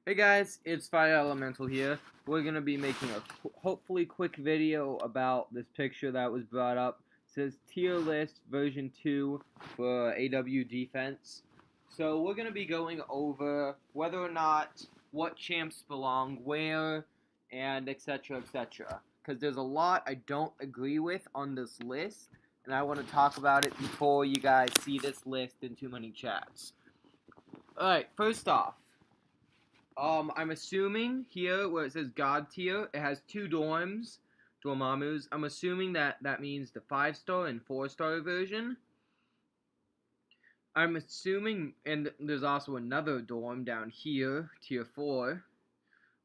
Hey guys, it's Fire Elemental here. We're gonna be making a hopefully quick video about this picture that was brought up. It says tier list version 2 for AW defense. So we're gonna be going over whether or not what champs belong where and etc etc. Because there's a lot I don't agree with on this list, and I want to talk about it before you guys see this list in too many chats. Alright, first off. I'm assuming here where it says God tier, it has two Dormammu's. I'm assuming that means the 5-star and 4-star version. I'm assuming, and there's also another Dorm down here, tier 4.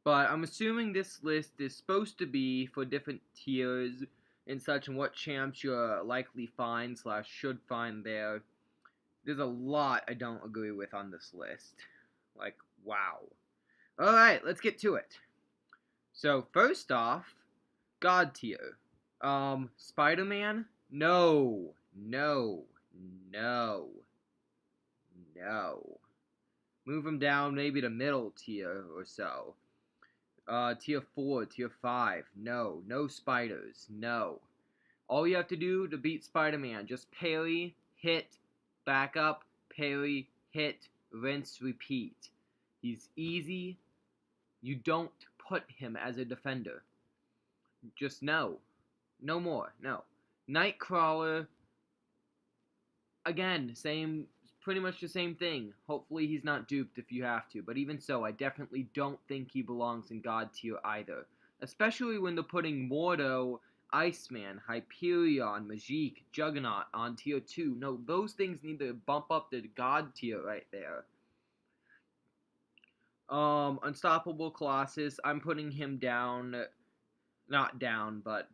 But I'm assuming this list is supposed to be for different tiers and such, and what champs you're likely find / should find there. There's a lot I don't agree with on this list. Like, wow. Alright, let's get to it. So, first off, God tier. Spider-Man? No. No. No. No. Move him down maybe to middle tier or so. Tier 4, tier 5. No. No spiders. No. All you have to do to beat Spider-Man, just parry, hit, back up, parry, hit, rinse, repeat. He's easy. You don't put him as a defender. Just no. No more. No. Nightcrawler, again, pretty much the same thing. Hopefully he's not duped if you have to, but even so, I definitely don't think he belongs in God tier either. Especially when they're putting Mordo, Iceman, Hyperion, Magique, Juggernaut on tier 2. No, those things need to bump up the God tier right there. Unstoppable Colossus, I'm putting him down, not down, but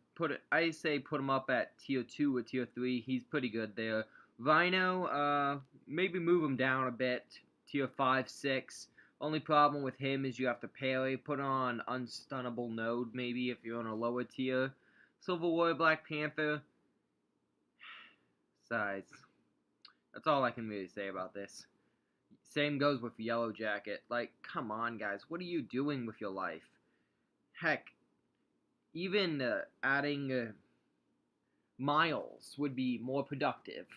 I say put him up at tier 2 or tier 3, he's pretty good there. Rhino, maybe move him down a bit, tier 5, 6, only problem with him is you have to parry, put on Unstunnable Node maybe if you're on a lower tier. Silver Warrior, Black Panther, size. That's all I can really say about this. Same goes with Yellow Jacket. Like, come on, guys. What are you doing with your life? Heck, even adding Miles would be more productive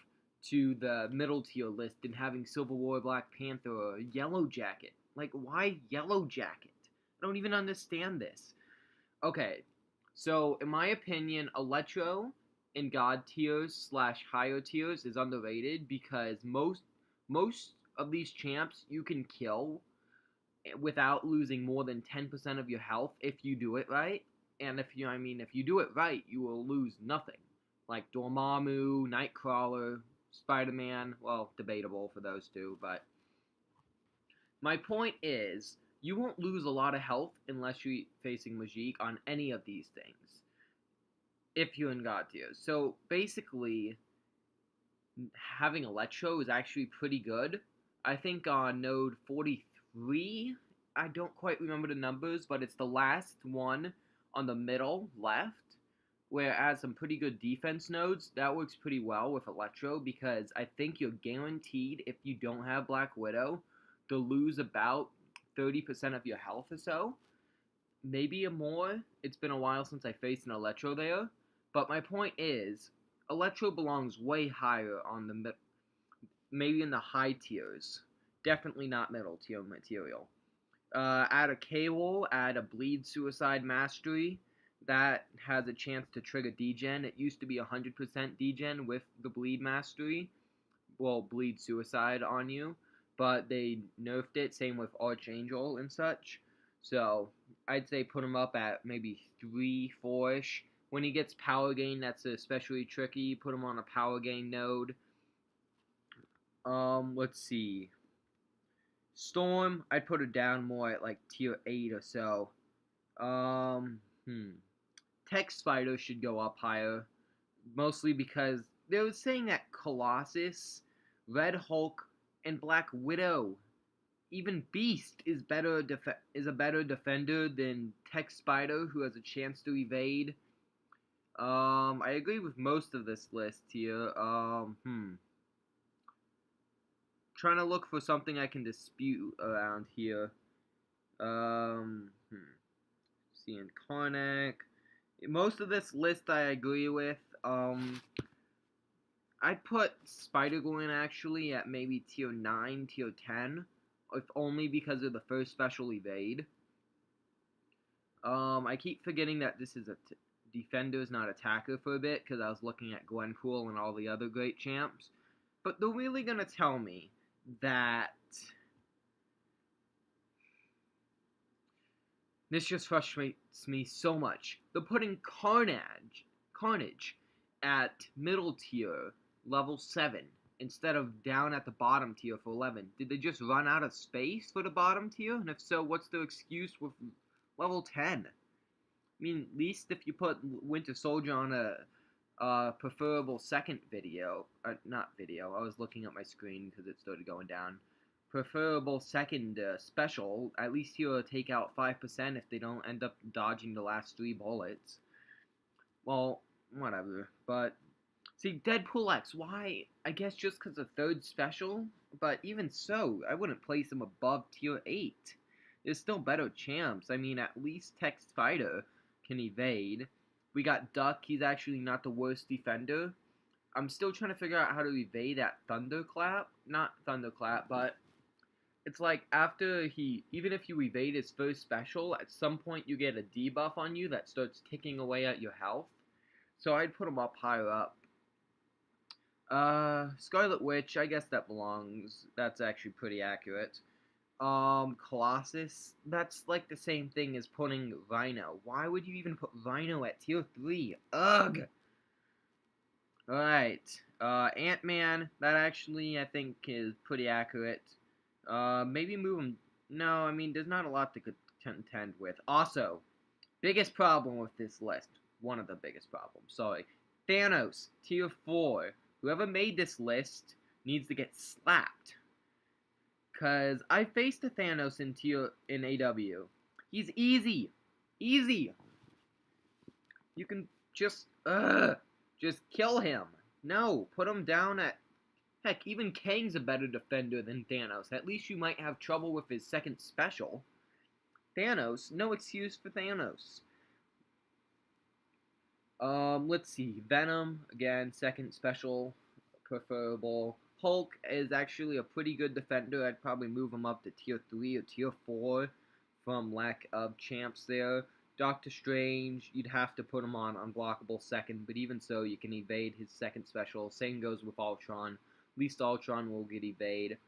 to the middle tier list than having Civil War, Black Panther, or Yellow Jacket. Like, why Yellow Jacket? I don't even understand this. Okay, so in my opinion, Electro in God tiers / higher tiers is underrated because most of these champs you can kill without losing more than 10% of your health if you do it right. And if you do it right, you will lose nothing. Like Dormammu, Nightcrawler, Spider-Man, well, debatable for those two, but my point is, you won't lose a lot of health unless you're facing Magique on any of these things, if you're in God tier. So, basically, having Electro is actually pretty good. I think on node 43, I don't quite remember the numbers, but it's the last one on the middle left, where it has some pretty good defense nodes. That works pretty well with Electro, because I think you're guaranteed, if you don't have Black Widow, to lose about 30% of your health or so. Maybe more. It's been a while since I faced an Electro there. But my point is, Electro belongs way higher on the maybe in the high tiers. Definitely not middle tier material. Add a K-Roll, add a Bleed Suicide Mastery. That has a chance to trigger degen. It used to be 100% degen with the Bleed Mastery. Well, Bleed Suicide on you. But they nerfed it, same with Archangel and such. So, I'd say put him up at maybe 3, 4-ish. When he gets power gain, that's especially tricky. Put him on a power gain node. Let's see. Storm, I'd put it down more at like tier 8 or so. Tech Spider should go up higher. Mostly because they were saying that Colossus, Red Hulk, and Black Widow, even Beast is a better defender than Tech Spider, who has a chance to evade. I agree with most of this list here. Trying to look for something I can dispute around here. Seeing Karnak. Most of this list I agree with. I'd put Spider-Gwen actually at maybe tier 9, tier 10. If only because of the first special evade. I keep forgetting that this is a defenders, not attacker for a bit, because I was looking at Gwenpool and all the other great champs. But they're really gonna tell me that this just frustrates me so much. They're putting Carnage at middle tier, level 7, instead of down at the bottom tier for 11. Did they just run out of space for the bottom tier? And if so, what's their excuse with level 10? I mean, at least if you put Winter Soldier on a preferable second video, not video, I was looking at my screen because it started going down. Preferable second special, at least he'll take out 5% if they don't end up dodging the last 3 bullets. Well, whatever, but see, Deadpool X, why? I guess just because of third special, but even so, I wouldn't place him above tier 8. There's still better champs. I mean, at least Tech Spider can evade. We got Duck, he's actually not the worst defender. I'm still trying to figure out how to evade that Thunderclap. Not Thunderclap, but it's like after even if you evade his first special, at some point you get a debuff on you that starts ticking away at your health. So I'd put him up higher up. Scarlet Witch, I guess that belongs. That's actually pretty accurate. Colossus, that's like the same thing as putting Rhino. Why would you even put Rhino at tier 3? Ugh! Alright, Ant-Man, that actually I think is pretty accurate. Maybe move him. No, I mean, there's not a lot to contend with. Also, biggest problem with this list. One of the biggest problems, sorry. Thanos, tier 4. Whoever made this list needs to get slapped. Cause I faced a Thanos in AW. He's easy. Easy. You can just kill him. No, put him down at... Heck, even Kang's a better defender than Thanos. At least you might have trouble with his second special. Thanos, no excuse for Thanos. Let's see. Venom, again, second special, preferable. Hulk is actually a pretty good defender. I'd probably move him up to tier 3 or tier 4 from lack of champs there. Doctor Strange, you'd have to put him on unblockable second, but even so, you can evade his second special. Same goes with Ultron. At least Ultron will get evade.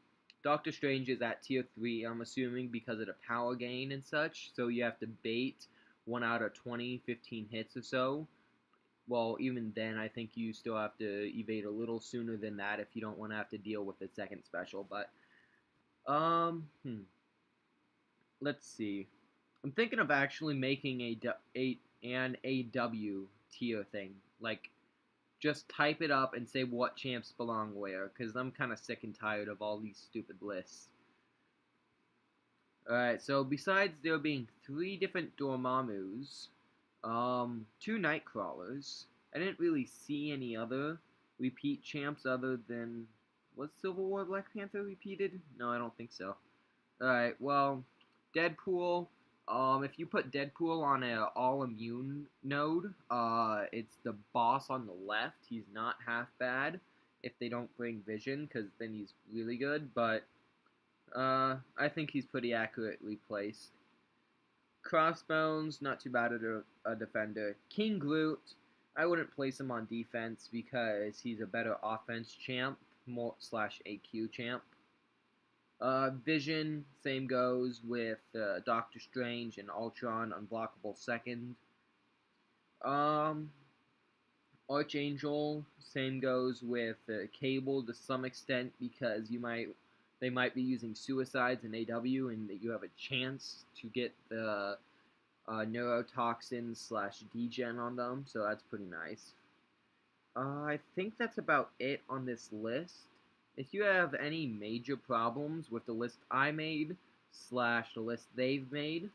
Doctor Strange is at tier 3, I'm assuming, because of the power gain and such, so you have to bait 1 out of 20, 15 hits or so. Well, even then, I think you still have to evade a little sooner than that if you don't want to have to deal with the second special, but, let's see. I'm thinking of actually making an AW tier thing, like, just type it up and say what champs belong where, because I'm kind of sick and tired of all these stupid lists. Alright, so besides there being 3 different Dormammus, 2 Nightcrawlers, I didn't really see any other repeat champs other than... Was Civil War Black Panther repeated? No, I don't think so. Alright, well, Deadpool... if you put Deadpool on a all-immune node, it's the boss on the left. He's not half bad if they don't bring Vision, because then he's really good, but, I think he's pretty accurately placed. Crossbones, not too bad at a defender. King Groot, I wouldn't place him on defense because he's a better offense champ, slash AQ champ. Vision, same goes with Doctor Strange and Ultron, unblockable second. Archangel, same goes with Cable to some extent because they might be using suicides in AW and that you have a chance to get the neurotoxin slash degen on them, so that's pretty nice. I think that's about it on this list. If you have any major problems with the list I made, slash the list they've made,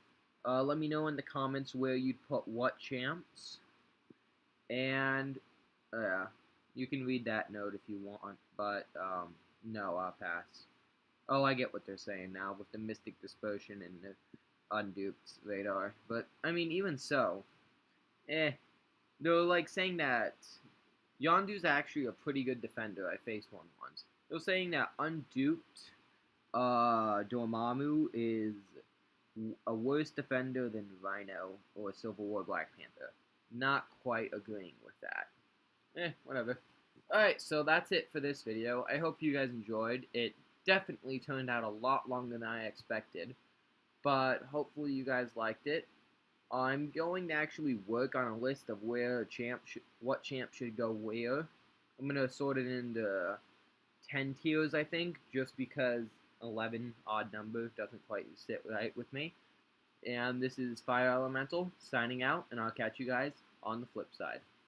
let me know in the comments where you'd put what champs. And, you can read that note if you want, but, no, I'll pass. Oh, I get what they're saying now with the Mystic Dispersion and the Undupe's radar. But, I mean, even so, they're like saying that Yondu's actually a pretty good defender. I faced one once. They're saying that Unduped Dormammu is a worse defender than Rhino or Civil War Black Panther. Not quite agreeing with that. Whatever. Alright, so that's it for this video. I hope you guys enjoyed. It definitely turned out a lot longer than I expected, but hopefully you guys liked it. I'm going to actually work on a list of what champ should go where. I'm going to sort it into 10 tiers, I think, just because 11, odd number, doesn't quite sit right with me. And this is Fire Elemental, signing out, and I'll catch you guys on the flip side.